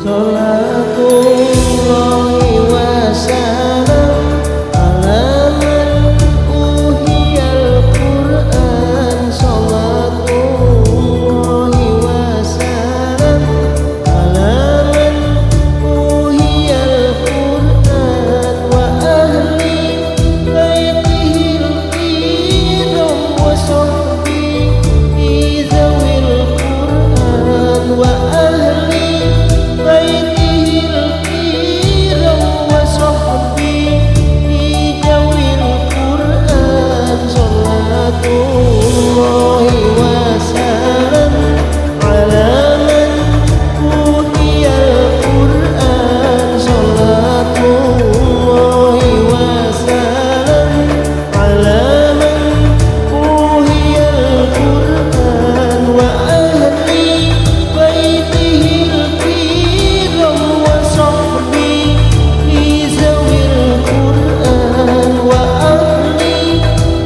Salatullahi wa salam ala man uhiyal Qur'an. Salatullahi wa salam ala man uhiyal Qur'an wa ahli baitihil kiram wa sahbihi zawil Qur'an wa ahli baitihil kiram wa sahbihi zawil Qur'an. Salatullahi wa salam ala man uhiyal Qur'an. Salatullahi wa salam ala man uhiyal Qur'an wa ahli baitihil kiram wa sahbihi zawil Qur'an wa ahli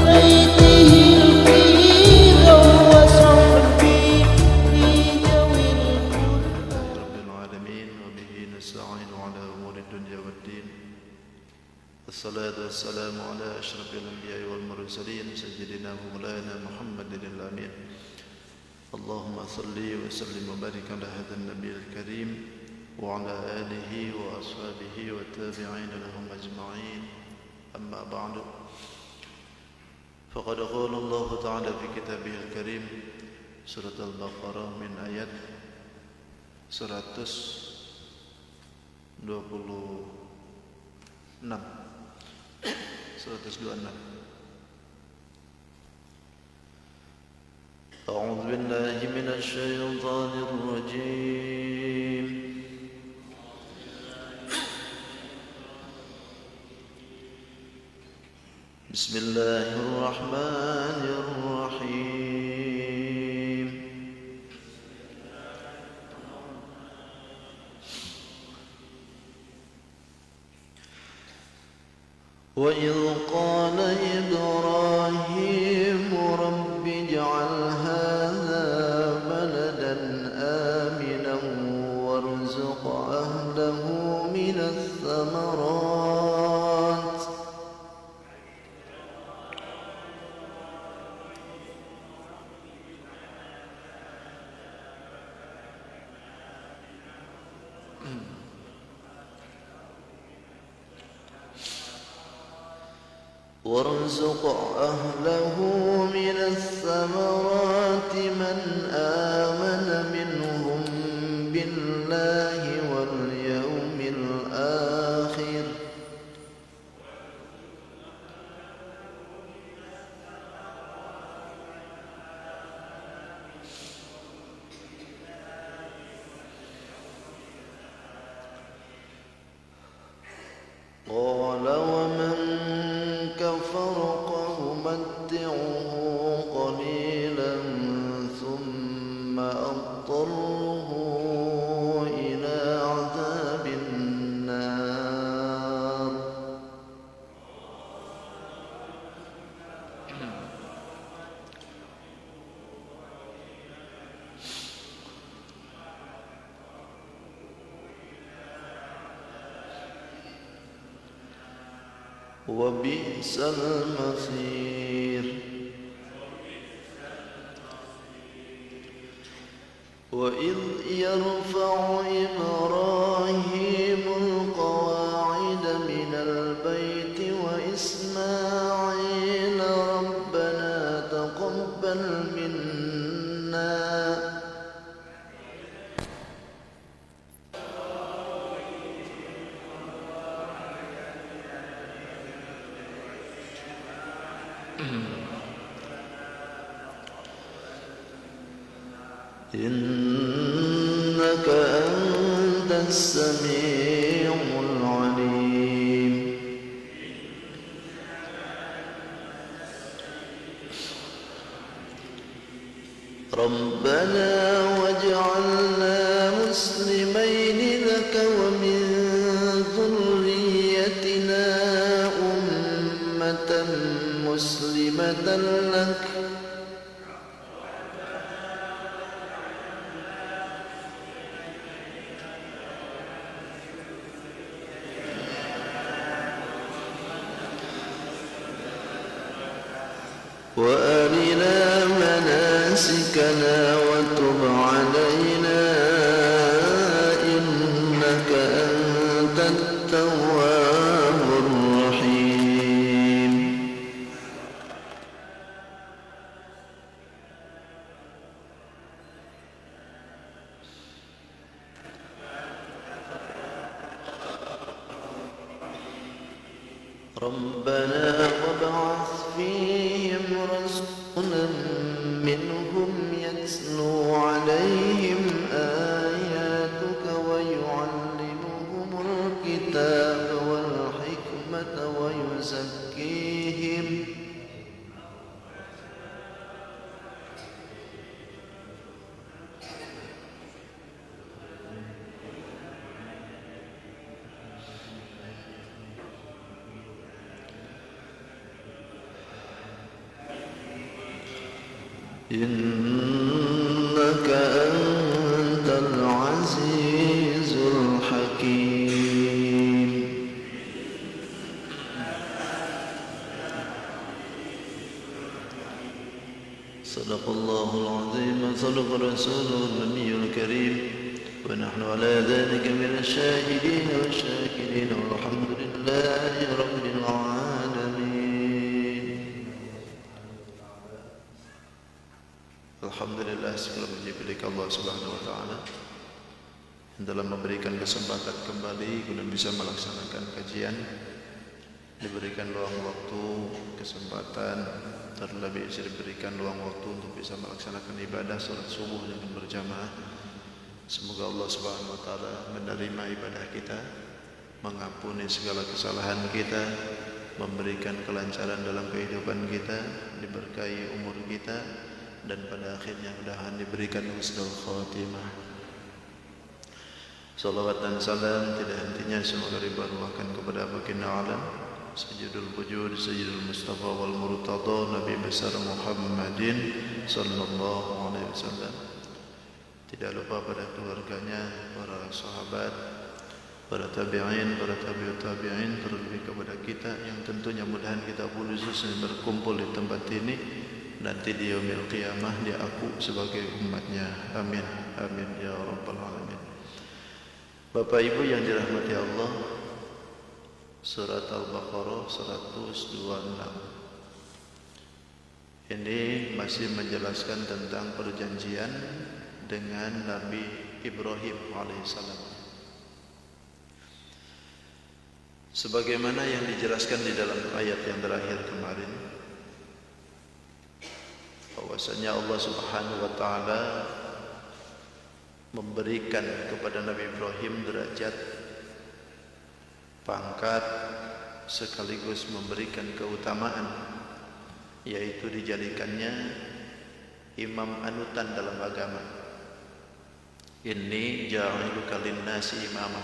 baitihil kiram wa sahbihi zawil Qur'an. Rabbil alamin wa bihi nasta'inu ala umuri dunya waddin. Wassalatu wassalamu ala asyrafil anbiya'i wal mursalin sayyidina wa maulana Muhammadin al-amin. Allahumma salli wa sallim wa barik ala hadzal nabiyil karim wa ala alihi wa ashabihi wa tabi'in lahum ajma'in. Amma ba'du. Faqad qala Allah ta'ala fi kitabihil karim surat Al-Baqarah min ayat 126 A'udzu billahi minasy syaithanir rajim. Bismillahirrahmanirrahim. وإذ قال إبراهيم رب اجعل هذا بلدا آمنا وارزق أهله من الثمرات وارزق أهله من الثمرات من آمن منهم بالله واليوم الآخر قال ومن كفر فأمتعه قليلا ثم أضطره إلى عذاب النار وبئس المصير. وإذ يرفع إبراهيم القواعد من البيت وإسماعيل ربنا تقبل منا إنك أنت السميع العليم. ربنا واجعلنا مسلمين لك ومن ذريتنا أمة مسلمة لك وأرنا مناسكنا وتب علينا إنك أنت التواب الرحيم. ربنا وابعث فيهم رسولا منهم يتلو عليهم آياتك ويعلمهم الكتاب والحكمة ويزكيهم إنك أنت العزيز الحكيم. صدق الله العظيم وصدق رسوله النبي الكريم ونحن على ذلك من الشاهدين والشاكرين والحمد لله رب العالمين. Alhamdulillah, segala puji milik Allah Subhanahu wa taala yang telah memberikan kesempatan kembali guna bisa melaksanakan kajian, diberikan luang waktu, kesempatan, terlebih diberikan luang waktu untuk bisa melaksanakan ibadah salat subuh dengan berjamaah. Semoga Allah Subhanahu wa taala menerima ibadah kita, mengampuni segala kesalahan kita, memberikan kelancaran dalam kehidupan kita, diberkahi umur kita, dan pada akhirnya mudah-mudahan diberikan husnul khatimah. Salawat dan salam tidak hentinya semoga dibaruakan kepada baginda alam Sayyidul Wujud Sayyidul Mustafa wal Murtada Nabi besar Muhammadin sallallahu alaihi wasallam. Tidak lupa pada keluarganya, para sahabat, para tabi'in, para tabi'ut tabi'in, terlebih kepada kita yang tentunya mudah-mudahan kita khususnya berkumpul di tempat ini nanti di yaumil qiyamah dia aku sebagai umatnya. Amin amin ya rabbal alamin. Bapak Ibu yang dirahmati Allah, surat Al-Baqarah 126 ini masih menjelaskan tentang perjanjian dengan Nabi Ibrahim alaihissalam, sebagaimana yang dijelaskan di dalam ayat yang terakhir kemarin, bahwasanya Allah Subhanahu wa taala memberikan kepada Nabi Ibrahim derajat, pangkat, sekaligus memberikan keutamaan, yaitu dijadikannya imam anutan dalam agama. Inni ja'iluka lin-nasi imamah.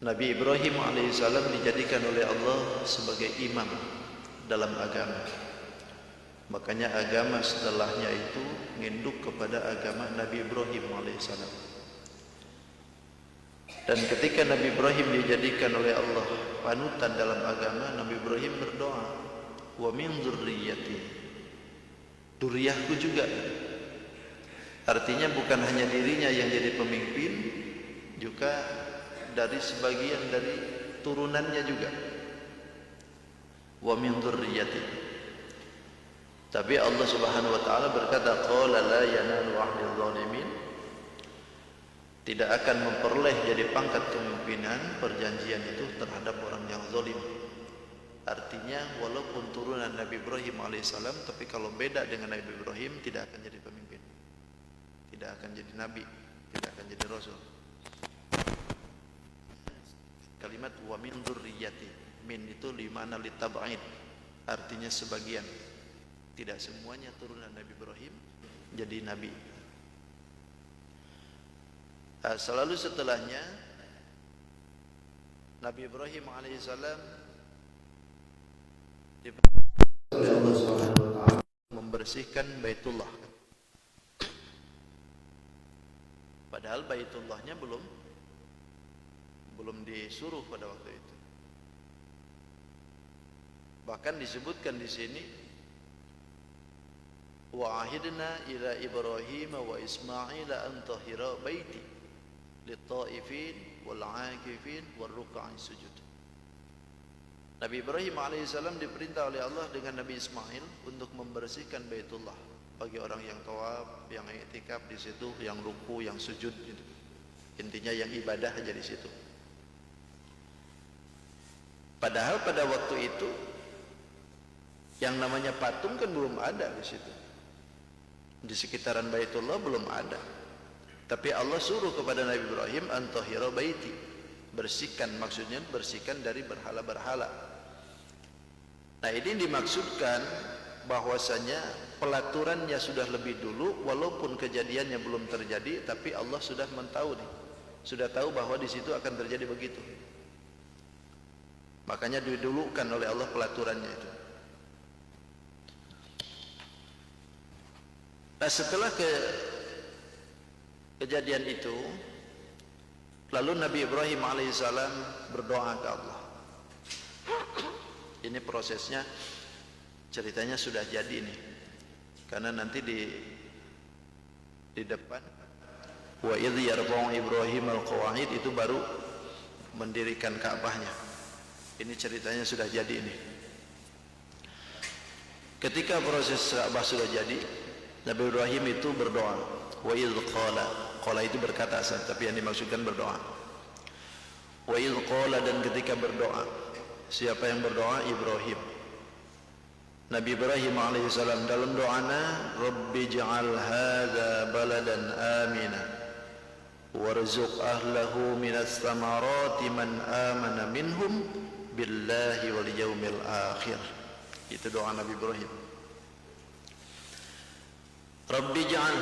Nabi Ibrahim alaihissalam dijadikan oleh Allah sebagai imam dalam agama. Makanya agama setelahnya itu nginduk kepada agama Nabi Ibrahim alaihissalam. Dan ketika Nabi Ibrahim dijadikan oleh Allah panutan dalam agama, Nabi Ibrahim berdoa, wa min dzurriyyati, dzurriyyahku juga. Artinya bukan hanya dirinya yang jadi pemimpin, juga dari sebagian dari turunannya juga. Wa min dzurriyyati. Tapi Allah Subhanahu wa taala berkata, qala la yanalu ahdil zalimin, tidak akan memperoleh jadi pangkat kepemimpinan perjanjian itu terhadap orang yang zalim. Artinya walaupun turunan Nabi Ibrahim alaihissalam, tapi kalau beda dengan Nabi Ibrahim tidak akan jadi pemimpin, tidak akan jadi nabi, tidak akan jadi rasul. Kalimat wa min dzurriyyati, min itu limana litab'id, artinya sebagian. Tidak semuanya turunan Nabi Ibrahim jadi nabi. Selalu setelahnya Nabi Ibrahim alaihissalam oleh Allah Subhanahu wa taala membersihkan Baitullah. Padahal Baitullahnya belum disuruh pada waktu itu. Bahkan disebutkan di sini, wa ahidna ila Ibrahim wa Ismail an tahira baiti lit-taifin wal-aakifin war-ruk'is sujud. Nabi Ibrahim alaihissalam diperintah oleh Allah dengan Nabi Ismail untuk membersihkan Baitullah bagi orang yang tawaf, yang i'tikaf di situ, yang ruku, yang sujud gitu. Intinya yang ibadah aja di situ. Padahal pada waktu itu yang namanya patung kan belum ada di situ. Di sekitaran Baitullah belum ada. Tapi Allah suruh kepada Nabi Ibrahim antahira baiti, bersihkan, maksudnya bersihkan dari berhala-berhala. Nah, ini dimaksudkan bahwasanya pelaturannya sudah lebih dulu, walaupun kejadiannya belum terjadi, tapi Allah sudah mengetahui nih, sudah tahu bahwa di situ akan terjadi begitu. Makanya didulukan oleh Allah pelaturannya itu. Nah, setelah kejadian itu, lalu Nabi Ibrahim alaihissalam berdoa ke Allah. Ini prosesnya, ceritanya sudah jadi nih, karena nanti di depan wa idh yarfa'u Ibrahim al-qawaid itu baru mendirikan Ka'bahnya. Ini ceritanya sudah jadi ini. Ketika proses Ka'bah sudah jadi, Nabi Ibrahim itu berdoa. Wa idh qala itu berkata, tapi yang dimaksudkan berdoa. Wa idh qala, dan ketika berdoa. Siapa yang berdoa? Ibrahim. Nabi Ibrahim alaihissalam dalam doanya, Rabbi ja'al hadha baladan amina warzuq ahlahu minas samarati man amana minhum billahi wal yaumil akhir. Itu doa Nabi Ibrahim. Rabbi ja'al,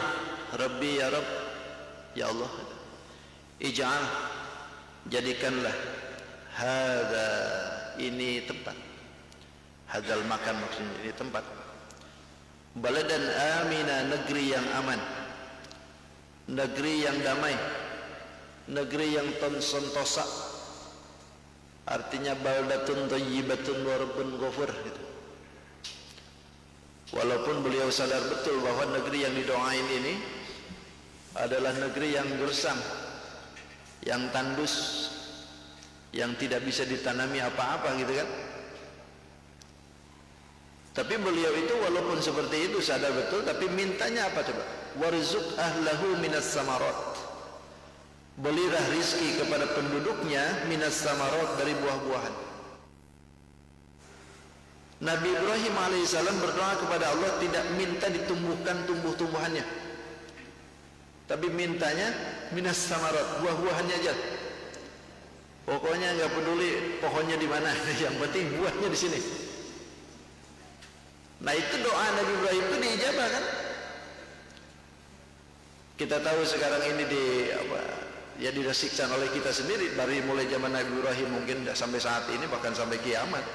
Rabbi ya Rabb, ya Allah, ij'al, jadikanlah, hadza, ini tempat, hadzal makan maksudnya, ini tempat, baladan amina, negeri yang aman, negeri yang damai, negeri yang sentosa, artinya baldatun thayyibatun wa rabbun ghafur gitu. Walaupun beliau sadar betul bahwa negeri yang didoain ini adalah negeri yang gersang, yang tandus, yang tidak bisa ditanami apa-apa gitu kan. Tapi beliau itu walaupun seperti itu sadar betul, tapi mintanya apa coba? Warzuq ahlahu minas samarat, berilah rizki kepada penduduknya minas samarat, dari buah-buahan. Nabi Ibrahim alaihissalam berdoa kepada Allah tidak minta ditumbuhkan tumbuh-tumbuhannya, tapi mintanya minas samarat, buah-buahannya aja. Pokoknya nggak peduli pohonnya di mana, yang penting buahnya di sini. Nah, itu doa Nabi Ibrahim itu diijabah kan? Kita tahu sekarang ini dirasikkan oleh kita sendiri dari mulai zaman Nabi Ibrahim mungkin sampai saat ini, bahkan sampai kiamat.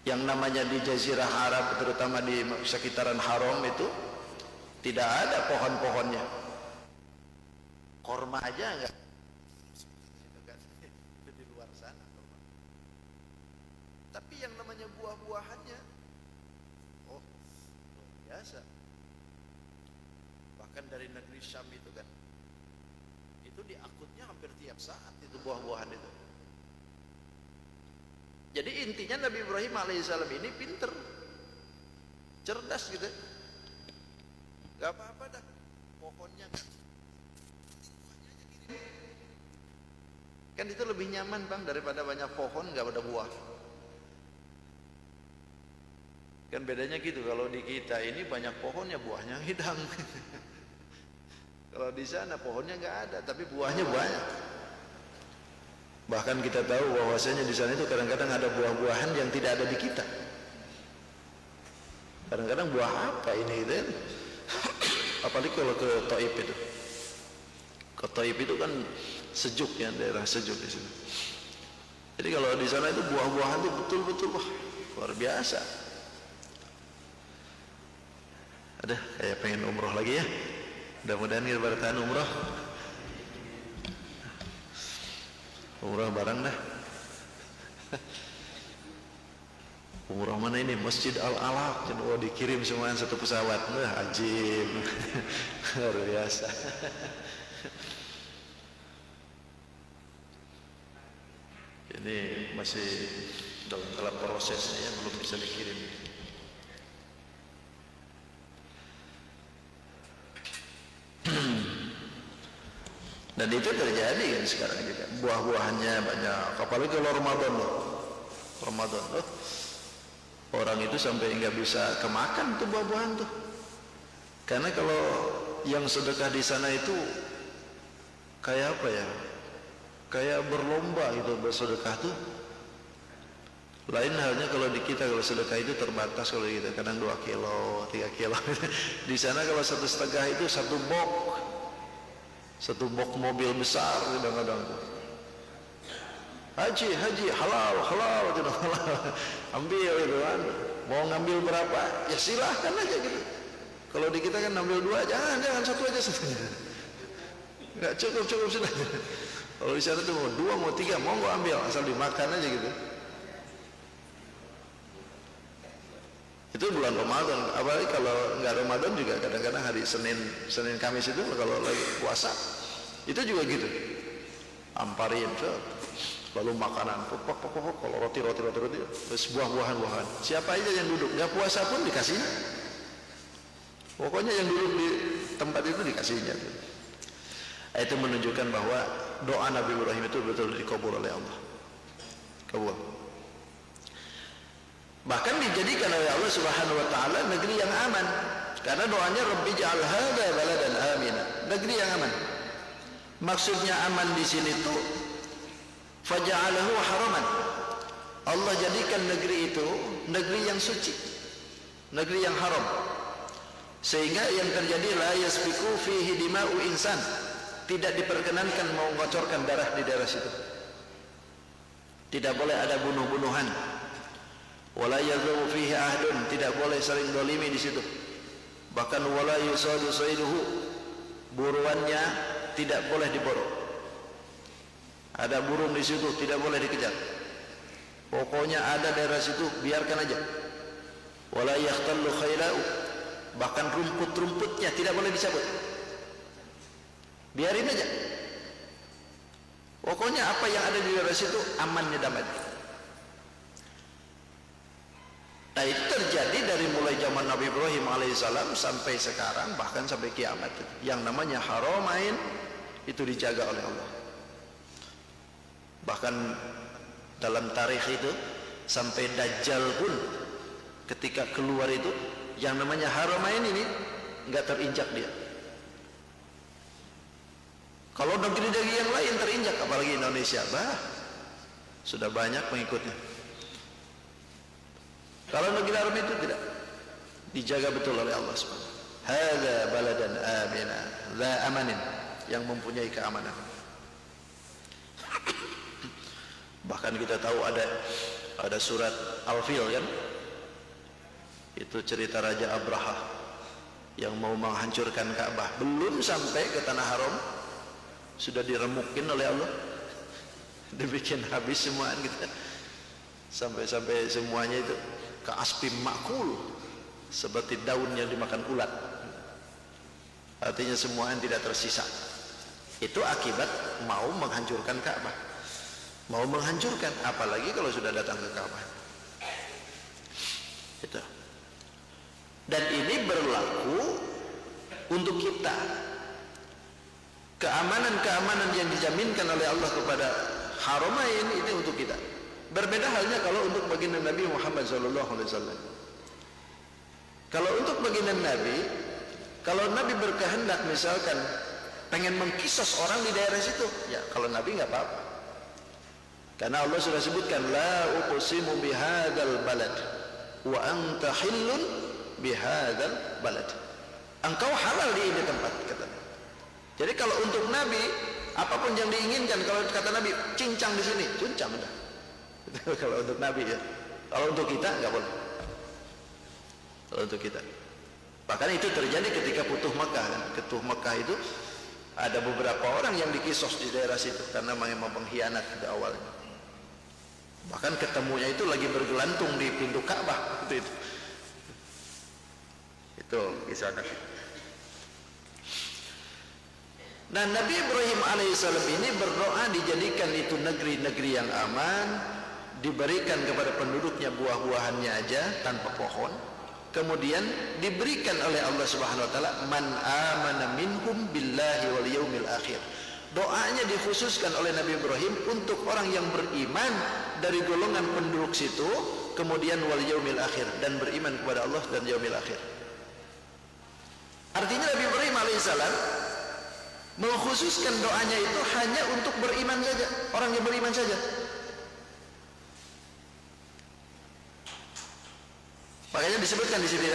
Yang namanya di Jazirah Arab, terutama di sekitaran Haram itu tidak ada pohon-pohonnya. Korma aja enggak. Itu di luar sana. Tapi yang namanya buah-buahannya, oh luar biasa. Bahkan dari negeri Syam itu kan, itu diangkutnya hampir tiap saat itu buah-buahan itu. Jadi intinya Nabi Ibrahim alaihissalam ini pinter, cerdas gitu. Gak apa-apa dah, pohonnya kan itu lebih nyaman bang daripada banyak pohon gak ada buah. Kan bedanya gitu. Kalau di kita ini banyak pohonnya, buahnya hidang. Kalau di sana pohonnya gak ada, tapi buahnya banyak. Bahkan kita tahu bahwasanya di sana itu kadang-kadang ada buah-buahan yang tidak ada di kita. Kadang-kadang buah apa ini gitu. Apalagi kalau ke Taif itu. Ke Taif itu kan sejuk ya, daerah sejuk di sini. Jadi kalau di sana itu buah-buahan itu betul-betul wah, luar biasa. Ada kayak pengen umroh lagi ya. Mudah-mudahan kita bertahan umroh. Umrah barang dah. Umroh mana ini? Masjid Al-Alaq. Oh, dikirim semuanya satu pesawat. Wah, ajib. Luar biasa. Ini masih dalam prosesnya ya, belum bisa dikirim. Dan itu terjadi kan sekarang juga. Buah-buahannya banyak. Apalagi kalau Ramadan loh. Ramadan loh. Orang itu sampai nggak bisa kemakan tuh buah-buahan tuh. Karena kalau yang sedekah di sana itu kayak apa ya? Kayak berlomba gitu bersedekah tuh. Lain halnya kalau di kita, kalau sedekah itu terbatas, kalau kita kadang 2 kilo, 3 kilo. Di sana kalau 1,5 itu 1 box. 1 box mobil besar kadang-kadang tuh. Haji halal gitu, halal. Ambil gitu kan. Mau ngambil berapa? Ya silahkan aja gitu. Kalau di kita kan ambil 2, jangan 1 aja satunya. Enggak cukup sudah. Kalau di sana tuh mau 2 mau 3 mau gua ambil, asal dimakan aja gitu. Itu bulan Ramadan. Apalagi kalau nggak Ramadan juga kadang-kadang hari Senin Kamis itu kalau lagi puasa itu juga gitu. Amparin lalu makanan kalau roti terus buah-buahan. Siapa aja yang duduk nggak puasa pun dikasihnya. Pokoknya yang duduk di tempat itu dikasihnya. Itu menunjukkan bahwa doa Nabi Ibrahim itu betul dikabul oleh Allah. Kabul. Bahkan dijadikan oleh Allah Subhanahu wa taala negeri yang aman. Karena doanya Rabbi ja'al hadza baladan amina, negeri yang aman. Maksudnya aman di sini tuh faja'alahu haraman. Allah jadikan negeri itu negeri yang suci, negeri yang haram. Sehingga yang terjadi la yasbiku fihi dima'u insan, tidak diperkenankan mau mengocorkan darah di daerah situ. Tidak boleh ada bunuh-bunuhan. Wala yadhu fihi ahdun, tidak boleh saling dolimi di situ. Bahkan wala yusadu saiduhu, buruannya tidak boleh diburu. Ada burung di situ tidak boleh dikejar. Pokoknya ada daerah situ biarkan aja. Wala yakhtallu khailau, bahkan rumput-rumputnya tidak boleh dicabut. Biarin aja. Pokoknya apa yang ada di daerah situ amannya damai. Nah itu terjadi dari mulai zaman Nabi Ibrahim alaihissalam sampai sekarang, bahkan sampai kiamat. Yang namanya haramain itu dijaga oleh Allah. Bahkan dalam tarikh itu sampai Dajjal pun ketika keluar itu yang namanya haramain ini nggak terinjak dia. Kalau negeri-negeri yang lain terinjak, apalagi Indonesia, sudah banyak pengikutnya. Kalau negeri haram itu tidak dijaga betul oleh Allah Subhanahu. Hadza baladan amina, za amanin, yang mempunyai keamanan. Bahkan kita tahu ada surat Al-Fil kan? Itu cerita Raja Abraha yang mau menghancurkan Ka'bah, belum sampai ke tanah haram sudah diremukin oleh Allah, dibikin habis semua gitu. Sampai semuanya itu ka'asfim ma'kul, seperti daun yang dimakan ulat. Artinya semua yang tidak tersisa. Itu akibat mau menghancurkan Ka'bah. Mau menghancurkan, apalagi kalau sudah datang ke Ka'bah. Itu. Dan ini berlaku untuk kita. Keamanan-keamanan yang dijaminkan oleh Allah kepada haramain ini untuk kita. Berbeda halnya kalau untuk baginda Nabi Muhammad SAW. Kalau untuk baginda Nabi, kalau Nabi berkehendak misalkan pengen mengkisos orang di daerah situ, ya kalau Nabi nggak apa-apa. Karena Allah sudah sebutkan la uqsimu bihadzal balad wa anta hillun bihadzal balad. Engkau halal di ini tempat, kata Nabi. Jadi kalau untuk Nabi apapun yang diinginkan, kalau kata Nabi cincang di sini, cincang udah. Kalau untuk Nabi ya. Kalau untuk kita nggak boleh. Kalau untuk kita. Bahkan itu terjadi ketika Futuh Makkah. Futuh Makkah itu ada beberapa orang yang dikisos di daerah situ karena memang pengkhianat di awalnya. Bahkan ketemunya itu lagi bergelantung di pintu Ka'bah itu. Itu kisah Nabi. Nah, Nabi Ibrahim alaihissalam ini berdoa dijadikan itu negeri-negeri yang aman, diberikan kepada penduduknya buah-buahannya aja tanpa pohon. Kemudian diberikan oleh Allah Subhanahu wa taala man amana minhum billahi wal yaumil akhir. Doanya dikhususkan oleh Nabi Ibrahim untuk orang yang beriman dari golongan penduduk situ, kemudian wal yaumil akhir, dan beriman kepada Allah dan yaumil akhir. Artinya Nabi Ibrahim alaihissalam mengkhususkan doanya itu hanya untuk beriman saja, orang yang beriman saja. Makanya disebutkan di sini,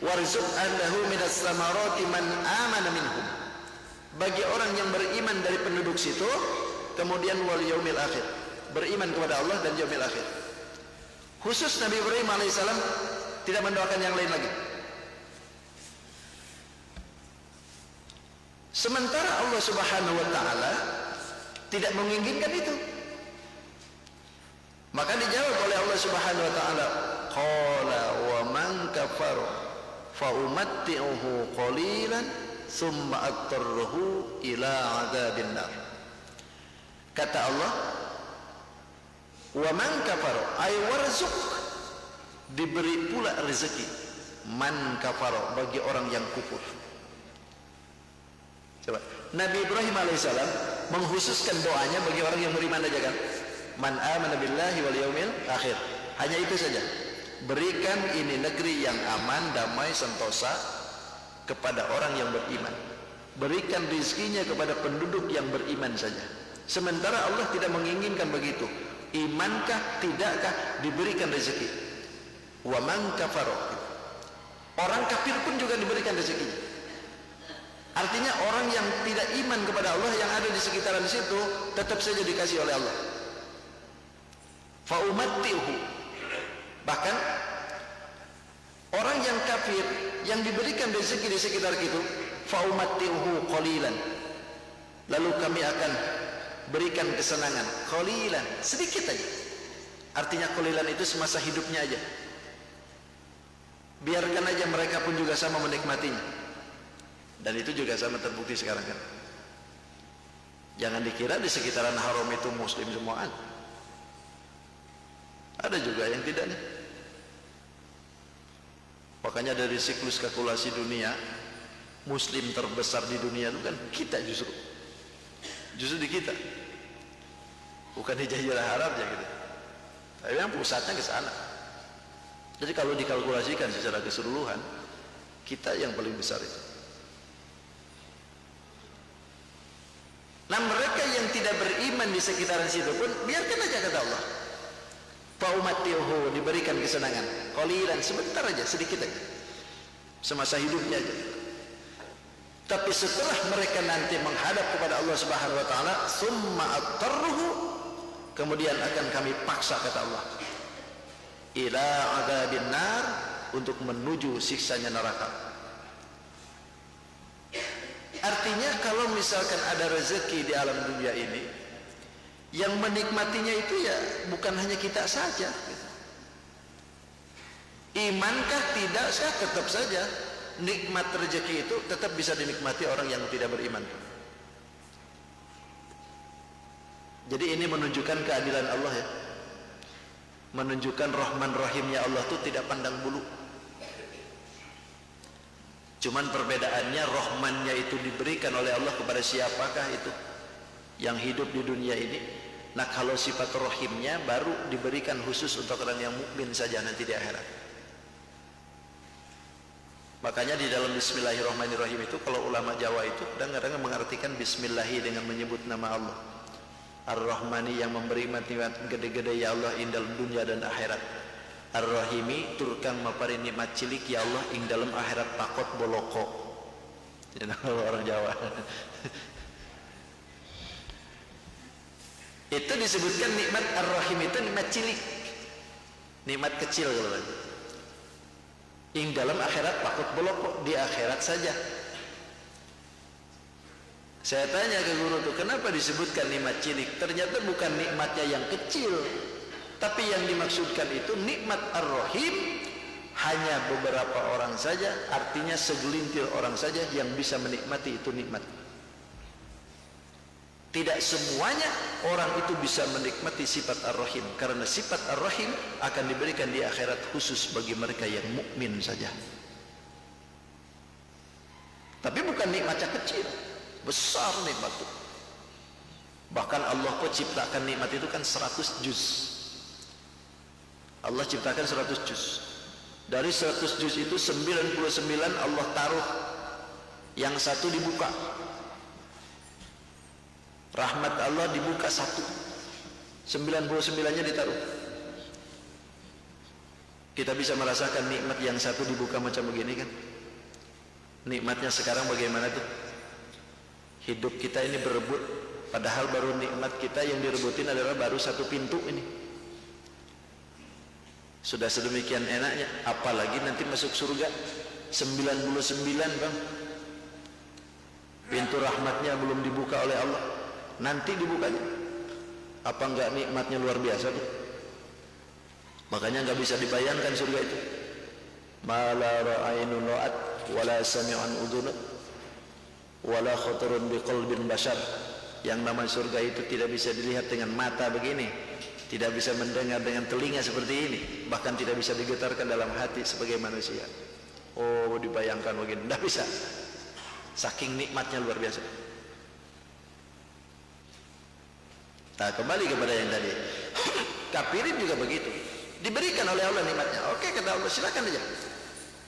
warzuq annahu minas samarati man amana minhum. Bagi orang yang beriman dari penduduk situ, kemudian wal yaumil akhir, beriman kepada Allah dan yaumil akhir. Khusus Nabi Ibrahim alaihissalam, tidak mendoakan yang lain lagi. Sementara Allah Subhanahu wa taala tidak menginginkan itu. Maka dijawab oleh Allah Subhanahu wa taala, qala wa man kafara fa umatti'uhu qalilan summa attarruhu ila adzabin nar. Kata Allah, wa man kafara ay warzuq, diberi pula rezeki man kafara, bagi orang yang kufur. Coba, Nabi Ibrahim alaihissalam mengkhususkan doanya bagi orang yang beriman aja kan, man amana billahi wal yaumil akhir, hanya itu saja. Berikan ini negeri yang aman, damai, sentosa kepada orang yang beriman. Berikan rizkinya kepada penduduk yang beriman saja. Sementara Allah tidak menginginkan begitu. Imankah tidakkah diberikan rezeki. Wa man kafara, orang kafir pun juga diberikan rezekinya. Artinya orang yang tidak iman kepada Allah yang ada di sekitaran situ tetap saja dikasih oleh Allah. Fa umatti'uhu, bahkan orang yang kafir yang diberikan rezeki di sekitar itu, fa umatti'uhu qalilan, lalu kami akan berikan kesenangan qalilan, sedikit aja. Artinya qalilan itu semasa hidupnya aja. Biarkan aja mereka pun juga sama menikmatinya. Dan itu juga sama terbukti sekarang kan. Jangan dikira di sekitaran haram itu muslim semuaan. Ada juga yang tidak nih. Makanya dari siklus kalkulasi dunia, muslim terbesar di dunia itu kan kita justru di kita, bukan di Jazirah Arab ya gitu. Tapi yang pusatnya ke sana. Jadi kalau dikalkulasikan secara keseluruhan, kita yang paling besar itu. Nah, mereka yang tidak beriman di sekitaran situ pun biarkan aja, kata Allah. Fa umatti'uhu, diberikan kesenangan qalilan, sebentar aja, sedikit aja, semasa hidupnya aja. Tapi setelah mereka nanti menghadap kepada Allah Subhanahu wa taala, summa attarruhu, kemudian akan kami paksa, kata Allah, ila adzabin nar, untuk menuju siksanya neraka. Artinya kalau misalkan ada rezeki di alam dunia ini, yang menikmatinya itu ya bukan hanya kita saja gitu. Imankah tidak sah, tetap saja nikmat rezeki itu tetap bisa dinikmati orang yang tidak beriman. Jadi ini menunjukkan keadilan Allah ya, menunjukkan Rahman Rahimnya Allah itu tidak pandang bulu. Cuman perbedaannya, rahmannya itu diberikan oleh Allah kepada siapakah itu yang hidup di dunia ini. Nah, kalau sifat rahimnya baru diberikan khusus untuk orang yang mukmin saja nanti di akhirat. Makanya di dalam Bismillahirrahmanirrahim itu, kalau ulama Jawa itu kadang-kadang mengartikan Bismillahi dengan menyebut nama Allah. Ar-Rahmani, yang memberi nikmat gede-gede ya Allah ing dalam dunia dan akhirat. Ar-Rahimi, turkang mapari nikmat cilik ya Allah ing dalam akhirat pakot boloko. Jadi orang Jawa. Itu disebutkan nikmat Ar-Rahim itu nikmat cilik, nikmat kecil gitu. Ing dalam akhirat pakot boloko, di akhirat saja. Saya tanya ke guru tuh, kenapa disebutkan nikmat cilik? Ternyata bukan nikmatnya yang kecil, tapi yang dimaksudkan itu nikmat Ar-Rahim hanya beberapa orang saja, artinya segelintir orang saja yang bisa menikmati itu nikmat. Tidak semuanya orang itu bisa menikmati sifat Ar-Rahim, karena sifat Ar-Rahim akan diberikan di akhirat khusus bagi mereka yang mukmin saja. Tapi bukan nikmatnya kecil, besar nikmat itu. Bahkan Allah kok ciptakan nikmat itu kan 100 juz. Allah ciptakan 100 juz. Dari 100 juz itu 99 Allah taruh, yang satu dibuka. Rahmat Allah dibuka satu, 99-nya ditaruh. Kita bisa merasakan nikmat yang satu dibuka macam begini kan. Nikmatnya sekarang bagaimana tuh? Hidup kita ini berebut, padahal baru nikmat kita yang direbutin adalah baru satu pintu ini. Sudah sedemikian enaknya, apalagi nanti masuk surga 99 bang. Pintu rahmatnya belum dibuka oleh Allah, nanti dibukanya. Apa enggak nikmatnya luar biasa tuh? Makanya enggak bisa dibayangkan surga itu. Ma la ra'ainun ra'at wala sami'an udhunat wala khatarun biqalbin bashar. Yang nama surga itu tidak bisa dilihat dengan mata begini, tidak bisa mendengar dengan telinga seperti ini, bahkan tidak bisa digetarkan dalam hati sebagai manusia. Oh, dibayangkan begini, tidak bisa. Saking nikmatnya luar biasa. Nah, kembali kepada yang tadi. Kafirin juga begitu. Diberikan oleh Allah nikmatnya. Oke, kata Allah, silakan aja.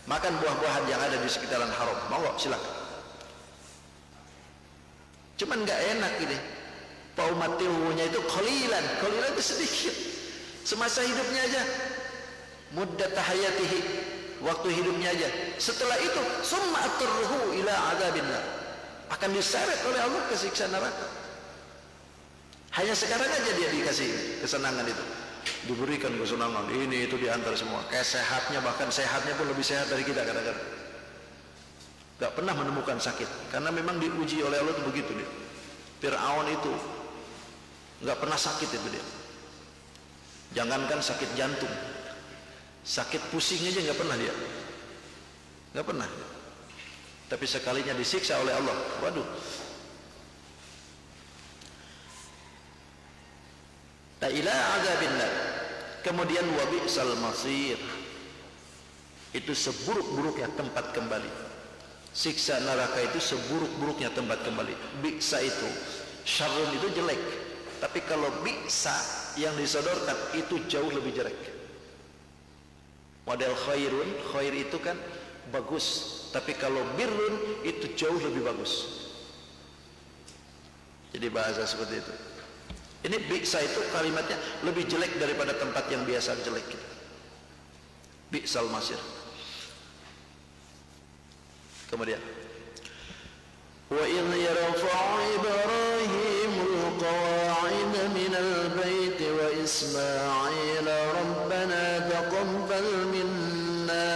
Makan buah-buahan yang ada di sekitaran haram. Monggo, silakan. Cuman nggak enak ini. Paumatihunya itu qalilan itu sedikit. Semasa hidupnya aja. Muddat hayatihi, waktu hidupnya aja. Setelah itu, summa aturruhu ila adzabillah. Akan diseret oleh Allah ke siksa neraka. Hanya sekarang aja dia dikasih kesenangan itu, diberikan kesenangan ini itu diantar semua. Kayak sehatnya, bahkan sehatnya pun lebih sehat dari kita kadang-kadang. Gak pernah menemukan sakit, karena memang diuji oleh Allah itu begitu dia. Fir'aun itu gak pernah sakit itu dia. Jangankan sakit jantung, sakit pusing aja gak pernah dia. Gak pernah. Tapi sekalinya disiksa oleh Allah, waduh. La ilaha adzabillah. Kemudian wa bi'sal masir, itu seburuk-buruknya tempat kembali. Siksa neraka itu seburuk-buruknya tempat kembali. Bi'sa itu, syarrun itu jelek, tapi kalau bi'sa yang disodorkan itu jauh lebih jelek. Model khairun, khair itu kan bagus, tapi kalau birrun itu jauh lebih bagus. Jadi bahasa seperti itu. Ini bi'sa itu kalimatnya lebih jelek daripada tempat yang biasa jelek. Bi'sal masir. Kemudian wa idh yarfa'u ibrahimul qawa'ida minal baiti wa isma'il rabbana taqabbal minna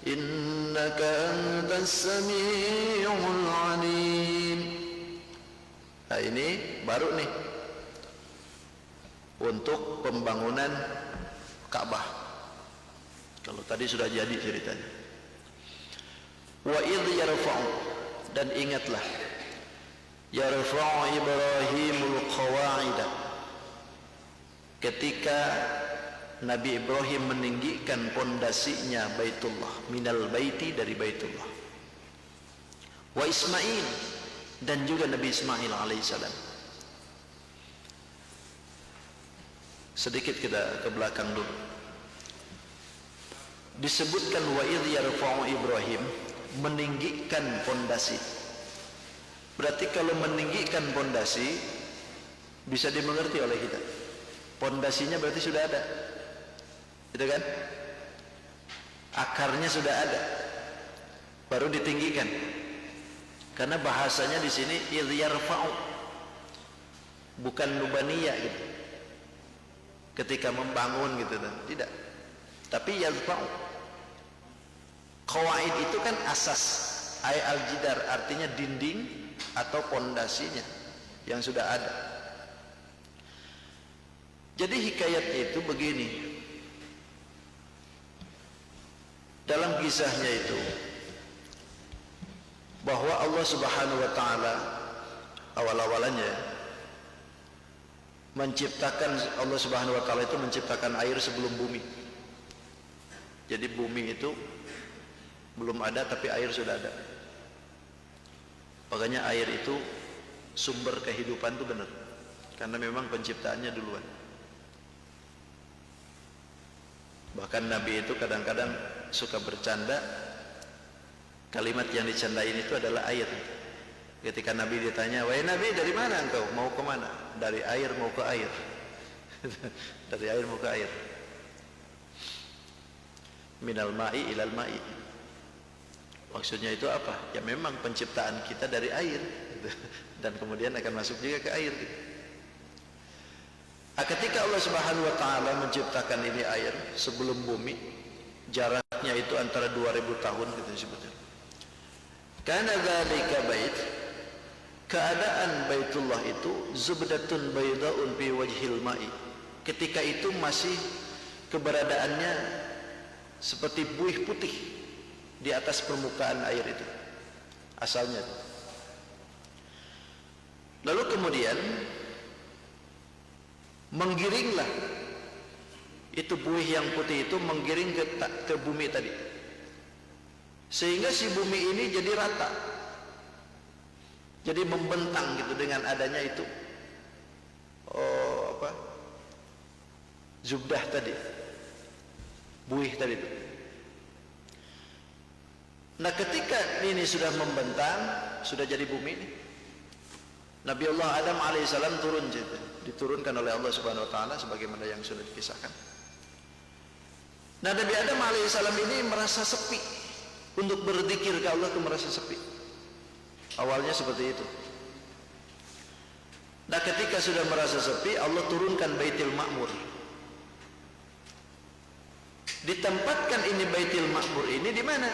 innaka antas sami'ul 'alim. Nah, ini baru nih untuk pembangunan Ka'bah. Kalau tadi sudah jadi ceritanya. Wa idh yarfa'u, dan ingatlah, yarfa'u Ibrahimul qawa'ida, ketika Nabi Ibrahim meninggikan pondasinya Baitullah, minal baiti, dari Baitullah. Wa Ismail, dan juga Nabi Ismail alaihissalam. Sedikit kita ke belakang dulu. Disebutkan wa idh yarfa'u Ibrahim, meninggikan pondasi. Berarti kalau meninggikan pondasi bisa dimengerti oleh kita. Pondasinya berarti sudah ada. Gitu kan? Akarnya sudah ada. Baru ditinggikan. Karena bahasanya di sini idh yarfa'u, bukan nubaniyah gitu. Ketika membangun gitu kan, tidak. Tapi yarfa'u. Qawaid itu kan asas, ay al-jidar, artinya dinding, atau pondasinya yang sudah ada. Jadi hikayatnya itu begini. Dalam kisahnya itu bahwa Allah Subhanahu wa taala awal-awalannya menciptakan, Allah Subhanahu wa taala itu menciptakan air sebelum bumi. Jadi bumi itu belum ada tapi air sudah ada. Makanya air itu sumber kehidupan itu benar. Karena memang penciptaannya duluan. Bahkan Nabi itu kadang-kadang suka bercanda, kalimat yang dicandain itu adalah air. Ketika Nabi ditanya, "Wahai Nabi, dari mana engkau? Mau ke mana?" "Dari air mau ke air." Dari air mau ke air. Minal ma'i ilal ma'i. Maksudnya itu apa? Ya memang penciptaan kita dari air dan kemudian akan masuk juga ke air. Ketika Allah Subhanahu wa taala menciptakan ini air sebelum bumi, jaraknya itu antara 2000 tahun gitu disebutnya. Karena dzalika bait, keadaan Baitullah itu zubdatun baydaun fi wajhil ma'i. Ketika itu masih keberadaannya seperti buih putih di atas permukaan air itu. Asalnya. Lalu kemudian menggiringlah itu buih yang putih itu menggiring ke bumi tadi, sehingga si bumi ini jadi rata, jadi membentang gitu dengan adanya itu zubdah tadi, buih tadi itu. Nah ketika ini sudah membentang, sudah jadi bumi ini, Nabi Allah Adam alaihissalam turun, diturunkan oleh Allah Subhanahu wa taala sebagaimana yang sudah dikisahkan. Nah Nabi Adam alaihissalam ini merasa sepi, untuk berzikir ke Allah itu merasa sepi. Awalnya seperti itu. Nah ketika sudah merasa sepi, Allah turunkan Baitul Ma'mur. Ditempatkan ini Baitul Ma'mur ini di mana?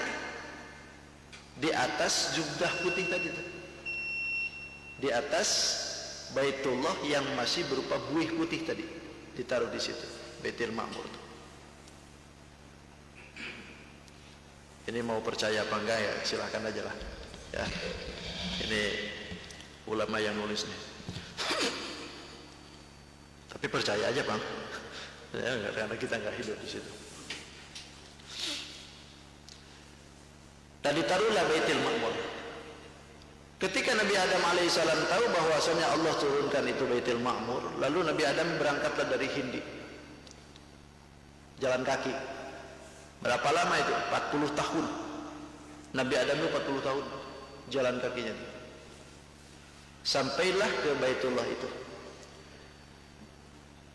Di atas jubdah putih tadi. Di atas Baitullah yang masih berupa buih putih tadi, ditaruh di situ, Baitul Ma'mur. Ini mau percaya apa enggak ya silahkan aja lah ya. Ini ulama yang nulis nih. Tapi percaya aja Bang ya, karena kita nggak hidup di situ. Dan ditaruhlah Baitul Ma'mur. Ketika Nabi Adam alaihissalam tahu bahwasanya Allah turunkan itu Baitul Ma'mur, lalu Nabi Adam berangkatlah dari Hindi, jalan kaki. Berapa lama itu? 40 tahun. Nabi Adam itu 40 tahun jalan kakinya. Sampailah ke Baitullah itu.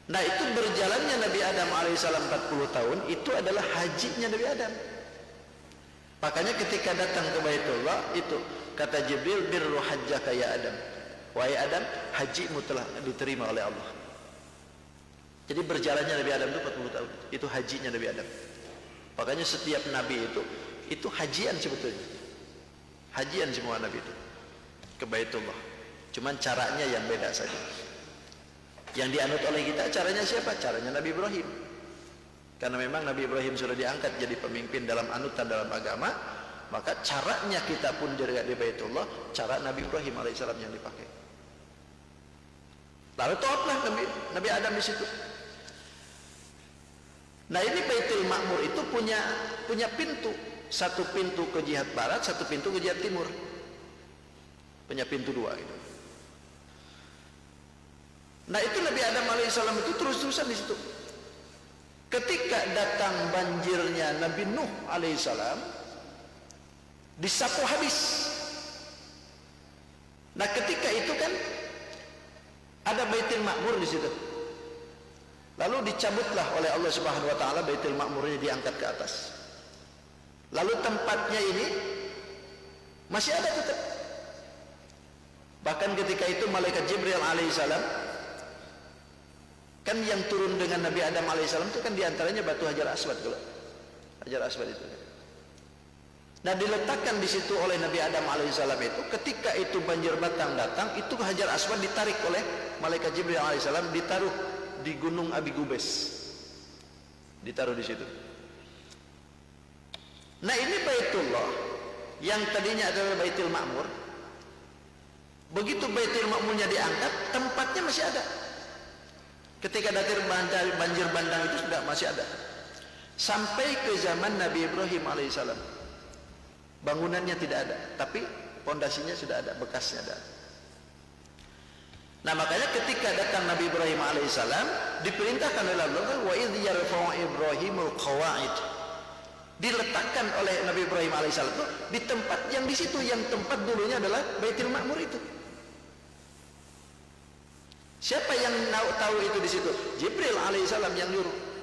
Nah itu berjalannya Nabi Adam alaihissalam 40 tahun itu adalah hajinya Nabi Adam. Makanya ketika datang ke Baitullah itu kata Jibril, birru hajjaka ya Adam. Wahai Adam, hajimu telah diterima oleh Allah. Jadi berjalannya Nabi Adam itu 40 tahun. Itu hajinya Nabi Adam. Makanya setiap nabi itu hajian sebetulnya. Hajian semua nabi itu ke Baitullah. Cuman caranya yang beda saja. Yang dianut oleh kita caranya siapa? Caranya Nabi Ibrahim. Karena memang Nabi Ibrahim sudah diangkat jadi pemimpin dalam anutan dalam agama, maka caranya kita pun di Baitullah, cara Nabi Ibrahim alaihissalam yang dipakai. Lalu taatlah Nabi Adam di situ. Nah ini Baitul Ma'mur itu punya pintu, satu pintu ke jihad barat, satu pintu ke jihad timur. Punya pintu dua itu. Nah itu Nabi Adam alaihissalam itu terus-terusan di situ. Ketika datang banjirnya Nabi Nuh alaihissalam, disapu habis. Nah ketika itu kan ada Baitul Ma'mur di situ. Lalu dicabutlah oleh Allah Subhanahu wa taala Baitul Ma'murnya, diangkat ke atas. Lalu tempatnya ini masih ada tetap. Bahkan ketika itu malaikat Jibril alaihissalam, kan yang turun dengan Nabi Adam alaihissalam itu kan diantaranya batu Hajar Aswad. Hajar Aswad itu Nah, diletakkan di situ oleh Nabi Adam alaihissalam itu, ketika itu banjir batang datang, itu Hajar Aswad ditarik oleh malaikat Jibril alaihissalam, ditaruh di gunung Abi Gubes, ditaruh di situ. Nah, ini Baitullah yang tadinya adalah Baitul Ma'mur. Begitu Baitul Ma'murnya diangkat, tempatnya masih ada. Ketika banjir bandang itu sudah masih ada. Sampai ke zaman Nabi Ibrahim alaihissalam. Bangunannya tidak ada, tapi pondasinya sudah ada, bekasnya ada. Nah, makanya ketika datang Nabi Ibrahim alaihissalam, diperintahkan oleh Allah, wa idh yarfa'u Ibrahimul qawa'id, diletakkan oleh Nabi Ibrahim alaihissalam itu di tempat yang di situ, yang tempat dulunya adalah Baitul Ma'mur itu. Siapa yang tahu itu di situ? Jibril alaihissalam yang nyuruh.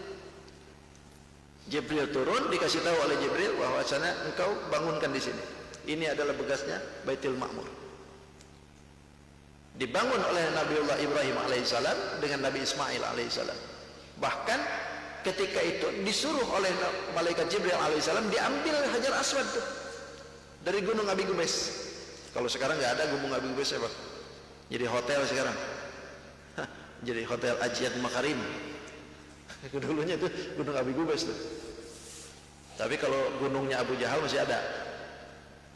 Jibril turun, dikasih tahu oleh Jibril bahwa sana engkau bangunkan di sini. Ini adalah bekasnya Baitul Ma'mur. Dibangun oleh Nabiullah Ibrahim alaihissalam dengan Nabi Ismail alaihissalam. Bahkan ketika itu disuruh oleh malaikat Jibril alaihissalam diambil Hajar Aswad tuh dari gunung Abi Gubes. Kalau sekarang nggak ada gunung Abi Gubes ya, Pak. Jadi hotel sekarang. Jadi hotel Ajiat Makarim. Dulunya itu gunung Abi Gubes tuh. Tapi kalau gunungnya Abu Jahal masih ada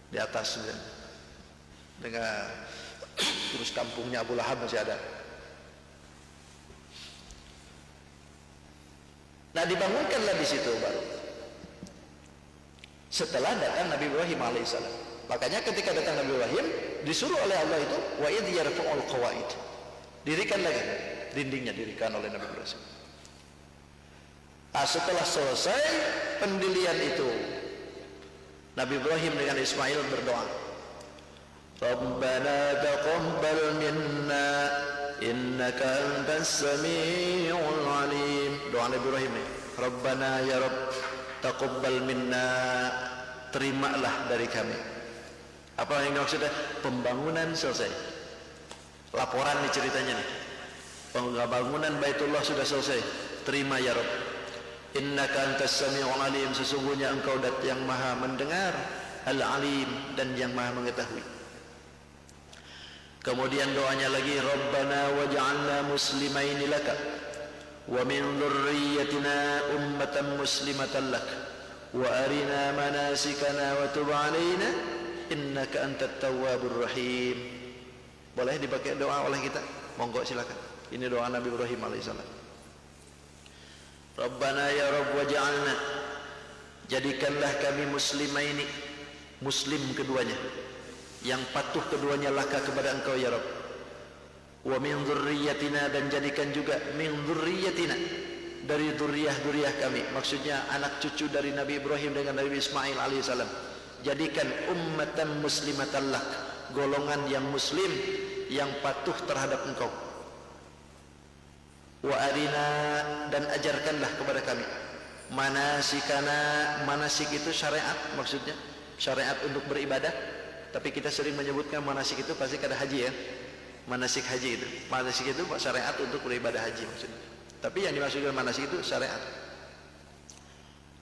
di atas dengan terus kampungnya Abu Lahab masih ada. Nah, dibangunkanlah di situ baru setelah datang Nabi Ibrahim alaihissalam. Makanya ketika datang Nabi Ibrahim disuruh oleh Allah itu wa idh yarfa'ul qawaid, dirikan lagi dindingnya, dirikan oleh Nabi Ibrahim. Nah, setelah selesai pendirian itu, Nabi Ibrahim dengan Ismail berdoa, Rabbana taqabbal minna innaka antas sami'ul alim. Doa Nabi Ibrahim nih, Rabbana ya Rabb taqabbal minna, terimalah dari kami. Apa yang maksudnya? Pembangunan selesai, laporan nih ceritanya nih, pembangunan Baitullah sudah selesai, terima ya Rabb. Innaka antas sami'ul alim, sesungguhnya engkau dat yang maha mendengar, al-alim, dan yang maha mengetahui. Kemudian doanya lagi, Rabbana waj'alna muslimaini laka wa min dhurriyyatina ummatan muslimatan lak wa arina manasikana wa tub alaina innaka antat tawwabur rahim. Boleh dipakai doa oleh kita? Monggo silakan. Ini doa Nabi Ibrahim alaihissalam. Rabbana ya Rabb waj'alna, jadikanlah kami muslimaini, muslim keduanya, yang patuh keduanya laka kepada engkau ya Rabb. Wa min dzurriyyatina, dan jadikan juga min dzurriyyatina, dari dzurriyyah kami, maksudnya anak cucu dari Nabi Ibrahim dengan Nabi Ismail alaihissalam. Jadikan ummatan muslimatan lak, golongan yang muslim yang patuh terhadap engkau. Wa arina, dan ajarkanlah kepada kami manasikana, manasik itu syariat, maksudnya syariat untuk beribadah, tapi kita sering menyebutkan manasik itu pasti kada haji ya, manasik haji itu, manasik itu syariat untuk beribadah haji maksudnya, tapi yang dimaksudkan manasik itu syariat.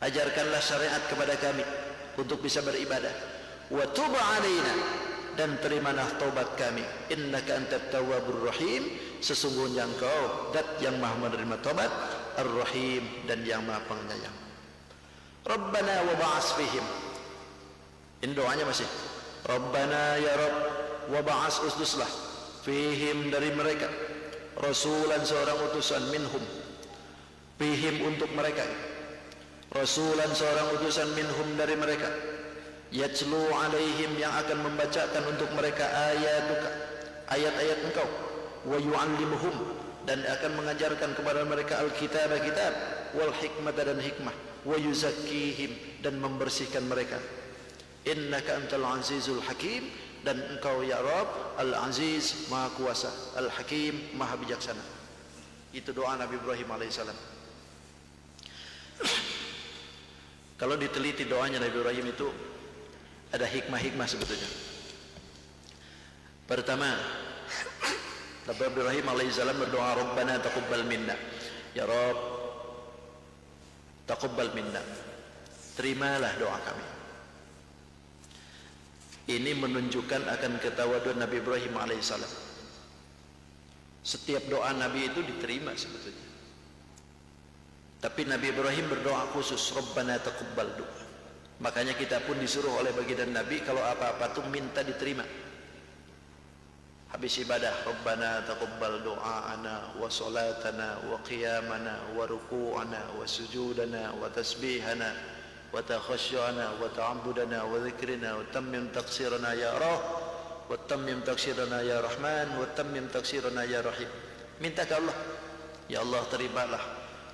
Ajarkanlah syariat kepada kami untuk bisa beribadah. Wa tub alaina, dan terimalah taubat kami, innaka antat tawwabur rahim, sesungguhnya engkau dat yang maha menerima taubat, ar-rahim, dan yang maha penyayang. Rabbana wa ba'as fihim, ini doanya masih, Rabbana ya Rabb wa ba'as, ustuslah, fihim, dari mereka, rasulan, seorang utusan, minhum, fihim, untuk mereka, rasulan, seorang utusan, minhum, dari mereka, yatlu alaihim, yang akan membacakan untuk mereka ayatuka, ayat-ayat engkau, wa yu'allimuhum, dan akan mengajarkan kepada mereka alkitab, kitab, wal hikmah, dan hikmah, wa yuzakkihim, dan membersihkan mereka. Innaka antal azizul hakim, dan engkau ya Rabb al-aziz, maha kuasa, al-hakim, maha bijaksana. Itu doa Nabi Ibrahim alaihissalam. Kalau diteliti doanya Nabi Ibrahim itu ada hikmah-hikmah sebetulnya. Pertama, Nabi Ibrahim alaihissalam berdoa, Rabbana taqabbal minna, ya Rabb taqabbal minna, terimalah doa kami. Ini menunjukkan akan ketawaduan Nabi Ibrahim alaihissalam. Setiap doa Nabi itu diterima sebetulnya. Tapi Nabi Ibrahim berdoa khusus, Rabbana taqabbal du'a. Makanya kita pun disuruh oleh baginda Nabi kalau apa-apa tuh minta diterima. Habis ibadah, Rabbana taqabbal du'aana wa salatana wa qiyamana wa ruku'ana wa sujudana wa tasbihana wa takhasyu'ana wa ta'abbudana wa dzikrina wa tammim taqsirana ya Rah wa tammim taqsirana ya Rahman wa tammim taqsirana ya Rahim. Minta ke Allah, ya Allah terimalah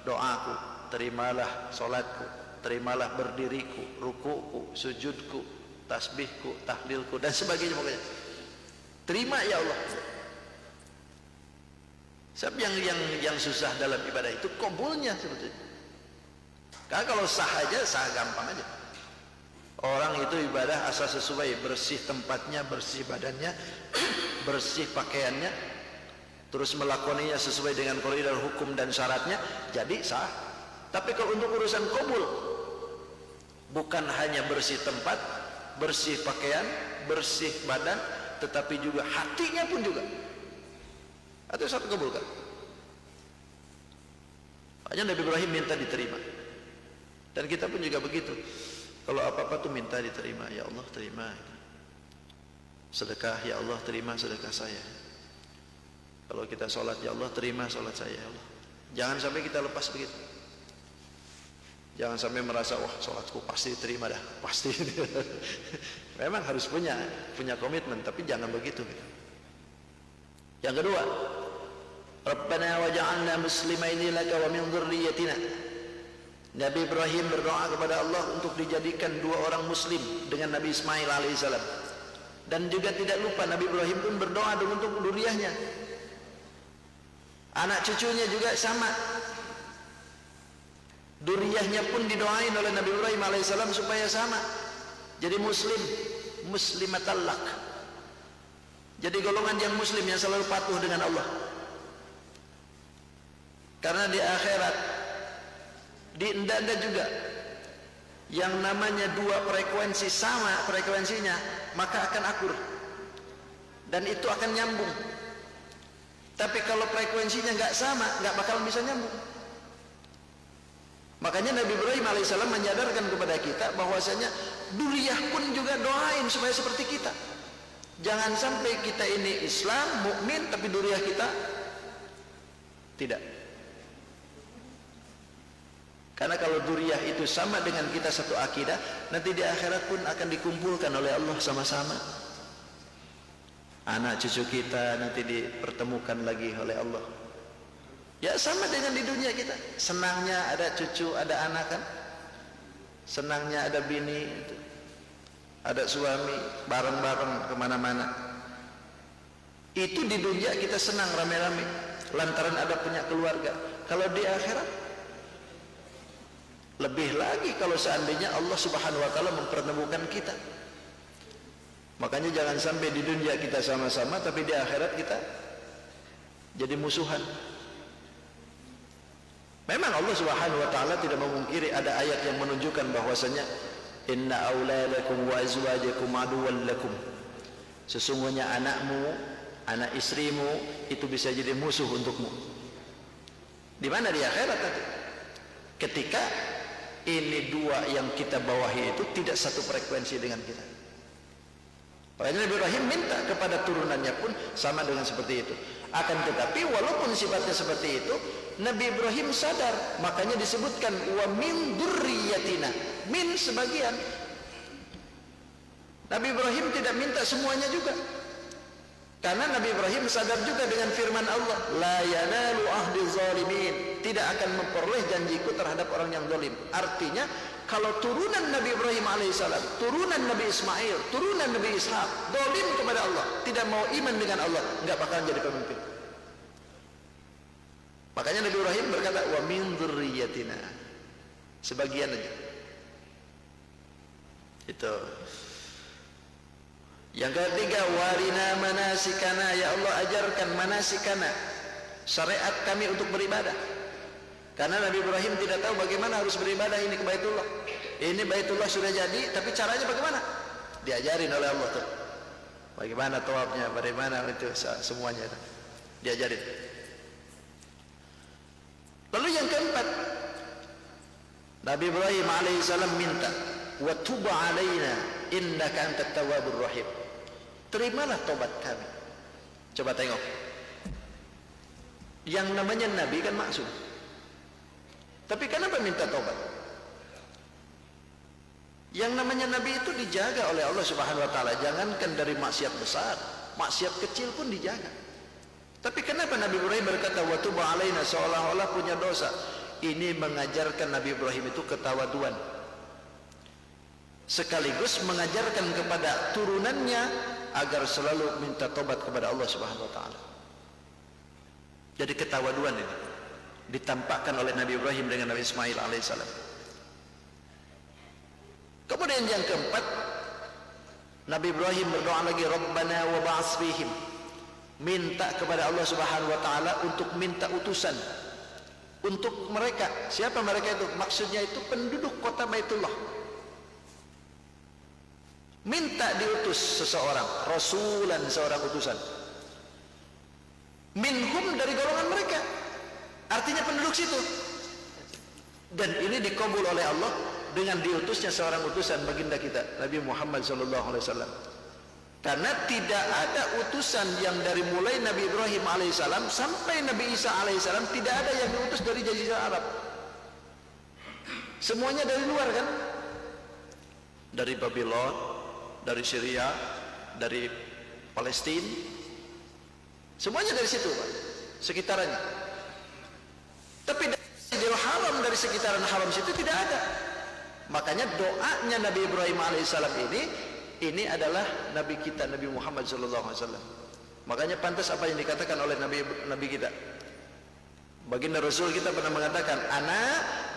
doaku, terimalah salatku, terimalah berdiriku, ruku'ku, sujudku, tasbihku, tahlilku dan sebagainya pokoknya. Terima ya Allah. Sebab yang susah dalam ibadah itu kabulnya sebetulnya. Karena kalau sah aja, sah gampang aja. Orang itu ibadah asal sesuai, bersih tempatnya, bersih badannya, bersih pakaiannya, terus melakoninya sesuai dengan koridor hukum dan syaratnya, jadi sah. Tapi kalau untuk urusan kabul, bukan hanya bersih tempat, bersih pakaian, bersih badan, tetapi juga hatinya pun juga. Atau satu kabulkan. Makanya Nabi Ibrahim minta diterima. Dan kita pun juga begitu. Kalau apa-apa tuh minta diterima. Ya Allah terima. Sedekah, ya Allah terima sedekah saya. Kalau kita sholat, ya Allah terima sholat saya, ya Allah. Jangan sampai kita lepas begitu. Jangan sampai merasa wah sholatku pasti diterima dah, pasti. Memang harus punya komitmen, tapi jangan begitu. Yang kedua, Rabbana waj'alna muslimaini laka wa min dzurriyyatina. Nabi Ibrahim berdoa kepada Allah untuk dijadikan dua orang muslim dengan Nabi Ismail alaihissalam. Dan juga tidak lupa Nabi Ibrahim pun berdoa untuk dzurriyyahnya. Anak cucunya juga sama. Dzurriyyahnya pun didoain oleh Nabi Ibrahim alaihissalam supaya sama. Jadi muslim, muslimatallak. Jadi golongan yang muslim yang selalu patuh dengan Allah. Karena di akhirat di enda-enda juga yang namanya dua frekuensi sama frekuensinya, maka akan akur dan itu akan nyambung. Tapi kalau frekuensinya nggak sama, nggak bakal bisa nyambung. Makanya Nabi Ibrahim alaihissalam menyadarkan kepada kita bahwasanya dzurriyyah pun juga doain supaya seperti kita. Jangan sampai kita ini Islam, mukmin, tapi dzurriyyah kita tidak. Karena kalau dzurriyyah itu sama dengan kita satu akidah, nanti di akhirat pun akan dikumpulkan oleh Allah sama-sama. Anak cucu kita nanti dipertemukan lagi oleh Allah. Ya sama dengan di dunia kita. Senangnya ada cucu, ada anak kan. Senangnya ada bini, ada suami, bareng-bareng kemana-mana. Itu di dunia kita senang rame-rame, lantaran ada punya keluarga. Kalau di akhirat lebih lagi kalau seandainya Allah subhanahu wa ta'ala mempertemukan kita. Makanya jangan sampai di dunia kita sama-sama, tapi di akhirat kita jadi musuhan. Memang Allah subhanahu wa ta'ala tidak memungkiri ada ayat yang menunjukkan bahwasanya inna auladakum wa azwajakum aduwwan lakum. Sesungguhnya anakmu, anak istrimu itu bisa jadi musuh untukmu. Di mana di akhirat tadi? Ketika ini dua yang kita bawahi itu tidak satu frekuensi dengan kita. Makanya Nabi Ibrahim minta kepada turunannya pun sama dengan seperti itu. Akan tetapi walaupun sifatnya seperti itu, Nabi Ibrahim sadar, makanya disebutkan wa min dzurriyyatina, min sebagian. Nabi Ibrahim tidak minta semuanya juga. Karena Nabi Ibrahim sadar juga dengan firman Allah, la yanalu ahdi zalimin, tidak akan memperoleh janjiku terhadap orang yang zalim. Artinya kalau turunan Nabi Ibrahim alaihissalam, turunan Nabi Ismail, turunan Nabi Ishaq zalim kepada Allah, tidak mau iman dengan Allah, enggak bakalan jadi pemimpin. Makanya Nabi Ibrahim berkata wa min dzurriyyatina, sebagian aja. Itu. Yang ketiga, warina manasikana, ya Allah ajarkan manasikana, syariat kami untuk beribadah. Karena Nabi Ibrahim tidak tahu bagaimana harus beribadah ini ke Baitullah. Ini Baitullah sudah jadi, tapi caranya bagaimana? Diajarin oleh Allah tuh. Bagaimana tawafnya, bagaimana itu semuanya itu. Diajarin. Lalu yang keempat, Nabi Ibrahim alaihissalam minta, wa tub alaina innaka antat tawwabur rahim. Terimalah tobat kami. Coba tengok. Yang namanya Nabi kan maksum. Tapi kenapa minta tobat? Yang namanya Nabi itu dijaga oleh Allah Subhanahu wa taala. Jangankan dari maksiat besar, maksiat kecil pun dijaga. Tapi kenapa Nabi Ibrahim berkata wa tub alaina, seolah-olah punya dosa? Ini mengajarkan Nabi Ibrahim itu ketawaduan. Sekaligus mengajarkan kepada turunannya agar selalu minta tobat kepada Allah Subhanahu wa taala. Jadi ketawaduan ini ditampakkan oleh Nabi Ibrahim dengan Nabi Ismail alaihissalam. Kemudian yang keempat, Nabi Ibrahim berdoa lagi, Rabbana wa ba'ats fihim. Minta kepada Allah Subhanahu wa taala untuk minta utusan untuk mereka. Siapa mereka itu? Maksudnya itu penduduk kota Baitullah. Minta diutus seseorang, rasulan, seorang utusan. Minhum, dari golongan mereka. Artinya penduduk situ. Dan ini dikabul oleh Allah dengan diutusnya seorang utusan baginda kita, Nabi Muhammad SAW. Karena tidak ada utusan yang dari mulai Nabi Ibrahim alaihissalam sampai Nabi Isa alaihissalam tidak ada yang diutus dari Jazirah Arab. Semuanya dari luar kan? Dari Babylon, dari Syria, dari Palestina. Semuanya dari situ, Pak. Sekitarannya. Tapi dari Masjidil Haram, dari sekitaran haram situ tidak ada. Makanya doanya Nabi Ibrahim alaihissalam ini adalah Nabi kita, Nabi Muhammad SAW. Makanya pantas apa yang dikatakan oleh Nabi kita. Baginda Rasul kita pernah mengatakan, ana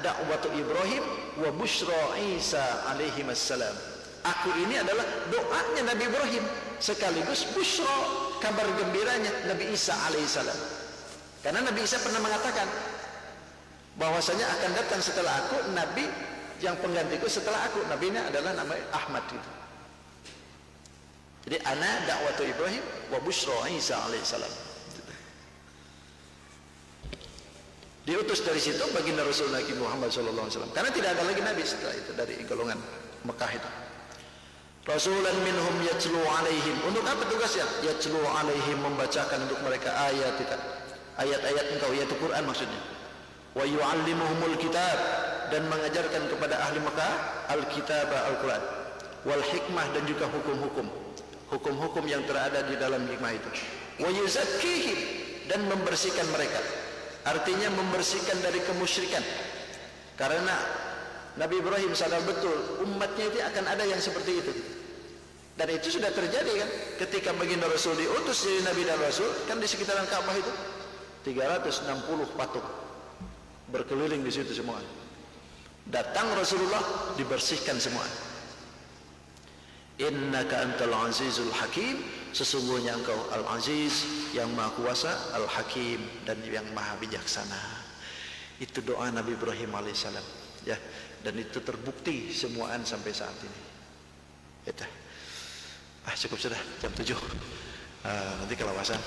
da'watu Ibrahim wa busyra Isa alaihi wassalam. Aku ini adalah doanya Nabi Ibrahim sekaligus busyra, kabar gembiranya Nabi Isa alaihissalam. Karena Nabi Isa pernah mengatakan bahwasanya akan datang setelah aku Nabi yang penggantiku setelah aku. Nabinya adalah nama Ahmad itu. Jadi ana da'watu Ibrahim wa busyra Isa alaihissalam. Diutus dari situ baginda Rasul Nabi Muhammad SAW. Karena tidak ada lagi Nabi setelah itu dari golongan Mekah itu. Rasulan minhum yatlu alaihim. Untuk apa tugasnya? Yatlu alaihim, membacakan untuk mereka ayat-ayat engkau, yaitu Quran maksudnya. Wa yu'allimuhumul kitab, dan mengajarkan kepada ahli Mekah al-kitab, al-Quran, wal hikmah, dan juga hukum-hukum yang terada di dalam hikmah itu. Wa yuzakkihim, dan membersihkan mereka. Artinya membersihkan dari kemusyrikan. Karena Nabi Ibrahim sadar betul umatnya itu akan ada yang seperti itu. Dan itu sudah terjadi kan, ketika baginda Rasul diutus jadi Nabi dan Rasul, kan di sekitaran Ka'bah itu 360 patung berkeliling di situ semua. Datang Rasulullah, dibersihkan semua. Innaka antal azizul hakim, sesungguhnya engkau al-aziz, yang maha kuasa, al-hakim, dan yang maha bijaksana. Itu doa Nabi Ibrahim alaihissalam, ya. Dan itu terbukti semuaan sampai saat ini. Itu. Cukup sudah jam 7. Nanti kelawasan.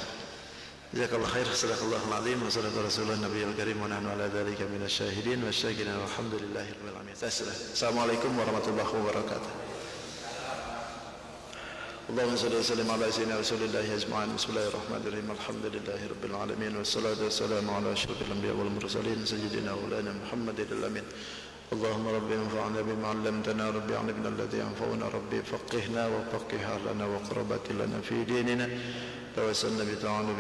Jazakallahu khair, sadaqallahul azim, wa salatu rasulullah nabiyil karim, wa nahnu ala dzalika minasyahidin wasyakirin, walhamdulillahirabbil alamin. Assalamualaikum warahmatullahi wabarakatuh. Allahumma shalli wa sallim ala sayyidina Rasulillah ajma'in. Bismillahirrahmanirrahim. Alhamdulillahirabbil alamin, wassalatu wassalamu ala asyrafil anbiya wal mursalin sayyidina maulana Muhammadil amin. اللهم ربي انفعنا بما علمتنا، ربي علمنا الذي ينفعنا، ربي فقهنا وفقه أهلنا وقربات لنا في ديننا. توسلنا بتعلم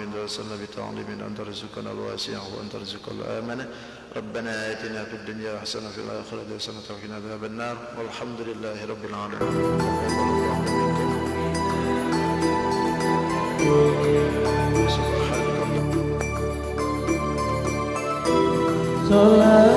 أن ترزقنا الواسع وأن ترزق الآمنة. ربنا آتنا في الدنيا حسنة وفي الآخرة حسنة وقنا عذاب النار، والحمد لله رب العالمين. سبحانك اللهم.